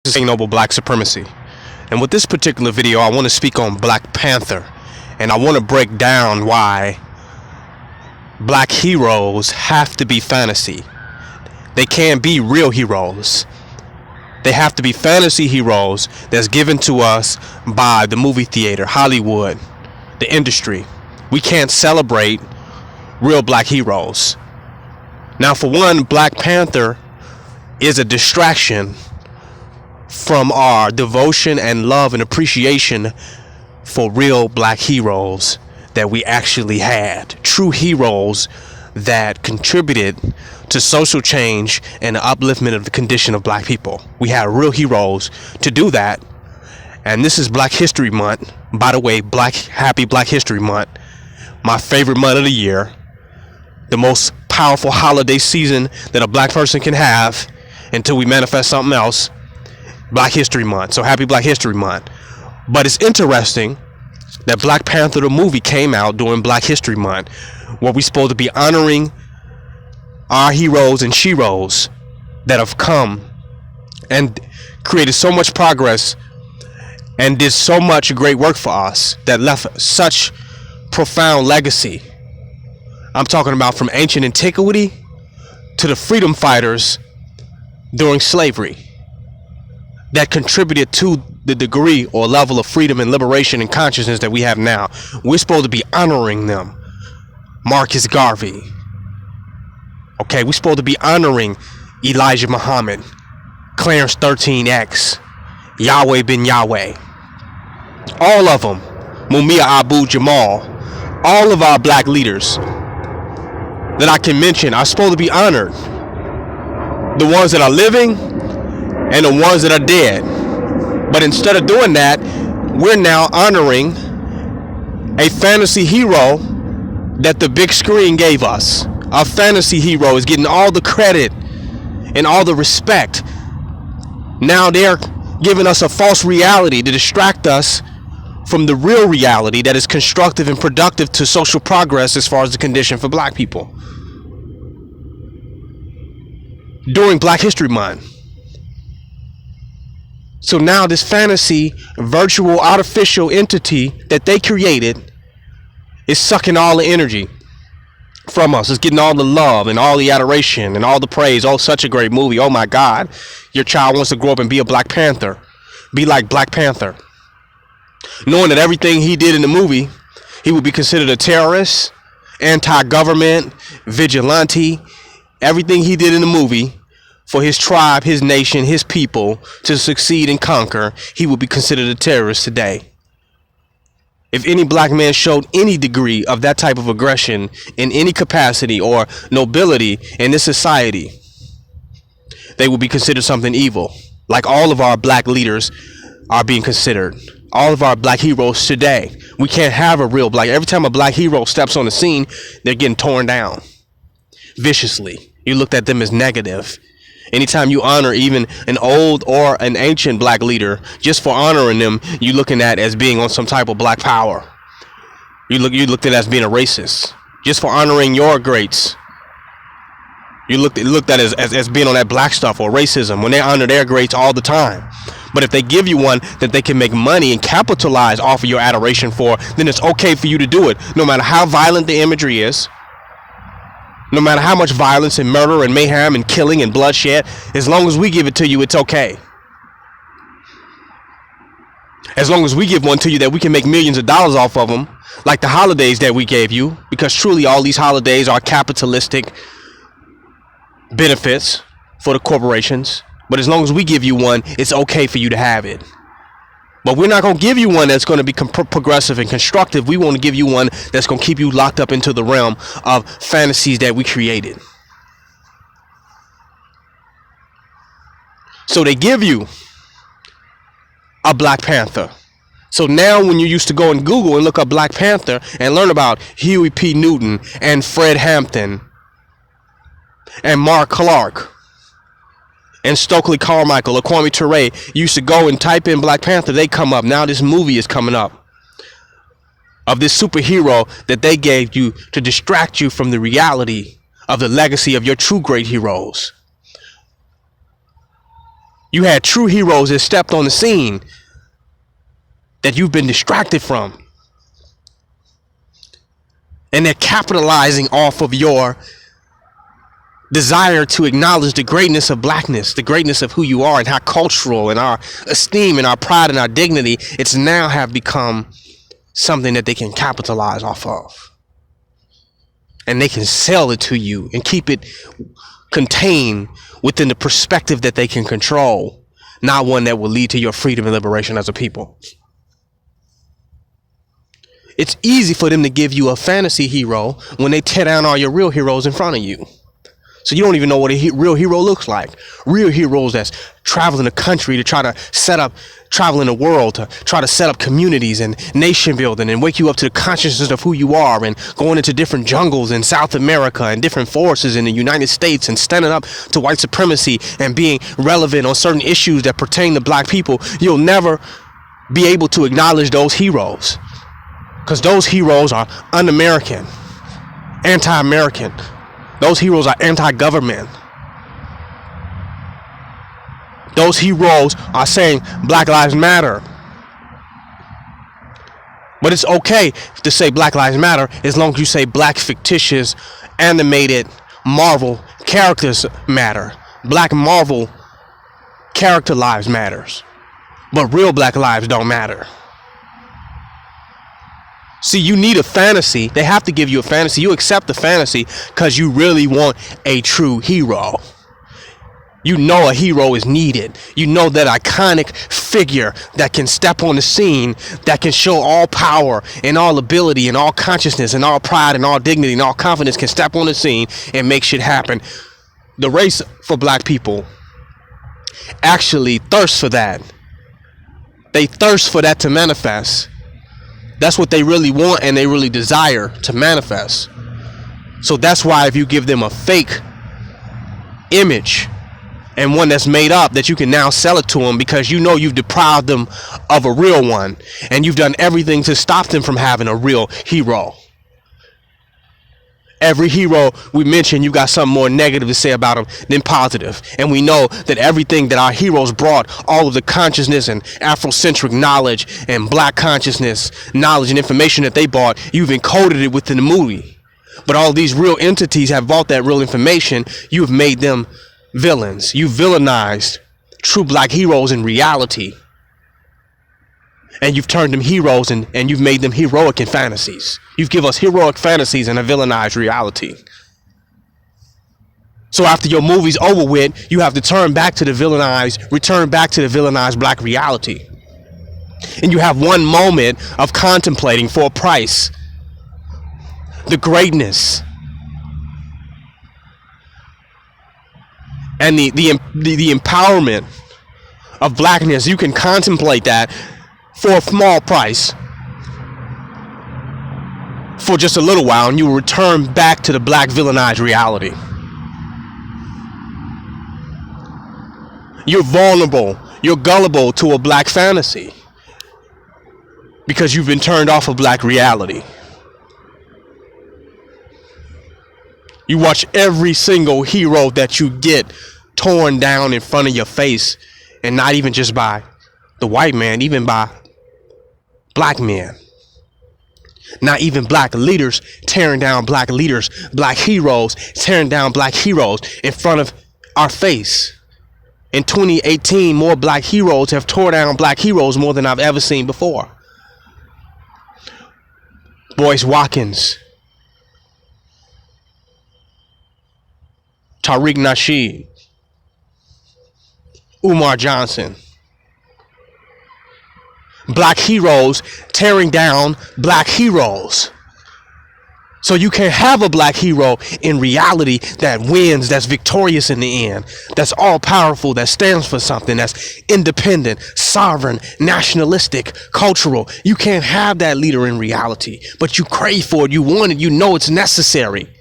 This is noble black supremacy. And with this particular video, I want to speak on Black Panther. And I want to break down why black heroes have to be fantasy. They can't be real heroes. They have to be fantasy heroes that's given to us by the movie theater, Hollywood, the industry. We can't celebrate real black heroes. Now, for one, Black Panther is a distraction from our devotion and love and appreciation for real black heroes that we actually had. True heroes that contributed to social change and the upliftment of the condition of black people. We had real heroes to do that. And this is Black History Month. By the way, happy Black History Month. My favorite month of the year. The most powerful holiday season that a black person can have until we manifest something else. Black History Month. So happy Black History Month. But it's interesting that Black Panther the movie came out during Black History Month, where we're supposed to be honoring our heroes and sheroes that have come and created so much progress and did so much great work for us, that left such profound legacy. I'm talking about from ancient antiquity to the freedom fighters during slavery, that contributed to the degree or level of freedom and liberation and consciousness that we have now. We're supposed to be honoring them. Marcus Garvey. Okay, we're supposed to be honoring Elijah Muhammad, Clarence 13X, Yahweh bin Yahweh. All of them. Mumia Abu Jamal. All of our black leaders that I can mention are supposed to be honored. The ones that are living and the ones that are dead. But instead of doing that, we're now honoring a fantasy hero that the big screen gave us. Our fantasy hero is getting all the credit and all the respect. Now they're giving us a false reality to distract us from the real reality that is constructive and productive to social progress as far as the condition for black people. During Black History Month. So now this fantasy, virtual, artificial entity that they created is sucking all the energy from us. It's getting all the love and all the adoration and all the praise. Oh, such a great movie. Oh my God. Your child wants to grow up and be a Black Panther. Be like Black Panther. Knowing that everything he did in the movie, he would be considered a terrorist, anti-government, vigilante. Everything he did in the movie for his tribe, his nation, his people to succeed and conquer, he would be considered a terrorist today. If any black man showed any degree of that type of aggression in any capacity or nobility in this society, they would be considered something evil, like all of our black leaders are being considered. All of our black heroes today. We can't have a real black. Every time a black hero steps on the scene, they're getting torn down viciously. You looked at them as negative. Anytime you honor even an old or an ancient black leader, just for honoring them, you looking at as being on some type of black power. You looked at as being a racist. Just for honoring your greats, you looked at as being on that black stuff or racism when they honor their greats all the time. But if they give you one that they can make money and capitalize off of your adoration for, then it's okay for you to do it, no matter how violent the imagery is. No matter how much violence and murder and mayhem and killing and bloodshed, as long as we give it to you, it's okay. As long as we give one to you that we can make millions of dollars off of them, like the holidays that we gave you, because truly all these holidays are capitalistic benefits for the corporations. But as long as we give you one, it's okay for you to have it. But we're not going to give you one that's going to be progressive and constructive. We want to give you one that's going to keep you locked up into the realm of fantasies that we created. So they give you a Black Panther. So now when you used to go and Google and look up Black Panther and learn about Huey P. Newton and Fred Hampton and Mark Clark and Stokely Carmichael or Kwame Ture, you used to go and type in Black Panther, they come up. Now this movie is coming up of this superhero that they gave you to distract you from the reality of the legacy of your true great heroes. You had true heroes that stepped on the scene that you've been distracted from. And they're capitalizing off of your desire to acknowledge the greatness of blackness, the greatness of who you are, and how cultural and our esteem and our pride and our dignity, it's now have become something that they can capitalize off of. And they can sell it to you and keep it contained within the perspective that they can control, not one that will lead to your freedom and liberation as a people. It's easy for them to give you a fantasy hero when they tear down all your real heroes in front of you. So you don't even know what a real hero looks like. Real heroes that's traveling the country to try to set up, traveling the world to try to set up communities and nation building and wake you up to the consciousness of who you are, and going into different jungles in South America and different forests in the United States and standing up to white supremacy and being relevant on certain issues that pertain to black people. You'll never be able to acknowledge those heroes because those heroes are un-American, anti-American. Those heroes are anti-government. Those heroes are saying Black Lives Matter. But it's okay to say Black Lives Matter as long as you say black fictitious animated Marvel characters matter. Black Marvel character lives matters. But real black lives don't matter. See, you need a fantasy. They have to give you a fantasy. You accept the fantasy because you really want a true hero. You know a hero is needed. You know that iconic figure that can step on the scene, that can show all power and all ability and all consciousness and all pride and all dignity and all confidence, can step on the scene and make shit happen. The race for black people actually thirsts for that. They thirst for that to manifest. That's what they really want and they really desire to manifest. So that's why if you give them a fake image and one that's made up, that you can now sell it to them because you know you've deprived them of a real one and you've done everything to stop them from having a real hero. Every hero we mention, you got something more negative to say about them than positive. And we know that everything that our heroes brought, all of the consciousness and Afrocentric knowledge and black consciousness, knowledge and information that they brought, you've encoded it within the movie. But all these real entities have bought that real information. You've made them villains. You've villainized true black heroes in reality. And you've turned them heroes and you've made them heroic in fantasies. You've given us heroic fantasies and a villainized reality. So after your movie's over with, you have to return back to the villainized black reality. And you have one moment of contemplating for a price the greatness and the empowerment of blackness. You can contemplate that for a small price for just a little while, and you will return back to the black villainized reality. You're vulnerable, you're gullible to a black fantasy because you've been turned off of black reality. You watch every single hero that you get torn down in front of your face, and not even just by the white man, even by black men. Not even black leaders tearing down black leaders, black heroes tearing down black heroes in front of our face. In 2018, more black heroes have torn down black heroes more than I've ever seen before. Boyce Watkins, Tariq Nasheed, Umar Johnson. Black heroes tearing down black heroes. So you can have a black hero in reality that wins, that's victorious in the end, that's all powerful, that stands for something, that's independent, sovereign, nationalistic, cultural. You can't have that leader in reality, but you crave for it, you want it, you know it's necessary.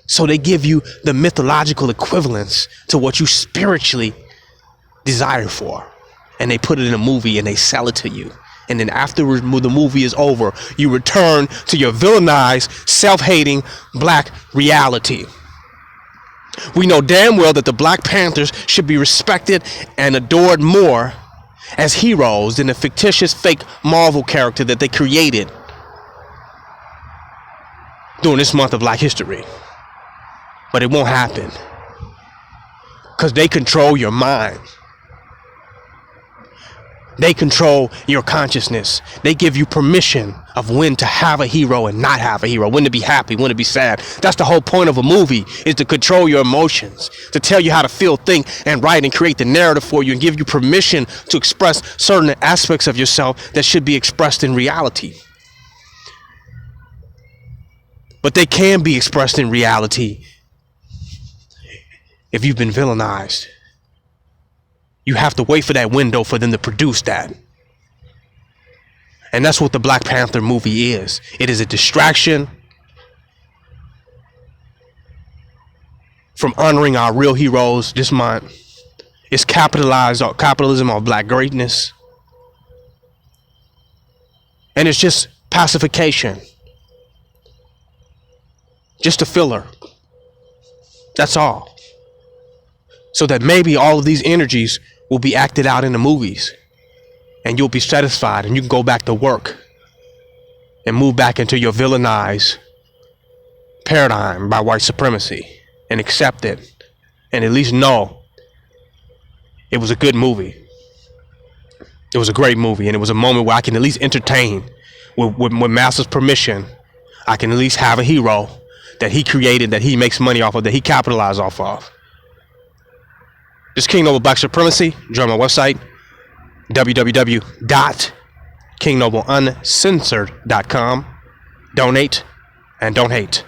So they give you the mythological equivalence to what you spiritually desire for. And they put it in a movie and they sell it to you. And then after the movie is over, you return to your villainized, self-hating black reality. We know damn well that the Black Panthers should be respected and adored more as heroes than the fictitious fake Marvel character that they created during this month of Black History. But it won't happen because they control your mind. They control your consciousness. They give you permission of when to have a hero and not have a hero, when to be happy, when to be sad. That's the whole point of a movie, is to control your emotions, to tell you how to feel, think, and write, and create the narrative for you, and give you permission to express certain aspects of yourself that should be expressed in reality. But they can be expressed in reality if you've been villainized. You have to wait for that window for them to produce that. And that's what the Black Panther movie is. It is a distraction from honoring our real heroes this month. It's capitalism on black greatness. And it's just pacification. Just a filler. That's all. So that maybe all of these energies will be acted out in the movies, and you'll be satisfied, and you can go back to work and move back into your villainized paradigm by white supremacy and accept it, and at least know it was a good movie. It was a great movie, and it was a moment where I can at least entertain with Master's permission. I can at least have a hero that he created, that he makes money off of, that he capitalized off of. This King Noble Black Supremacy. Join my website, www.kingnobleuncensored.com. Donate and don't hate.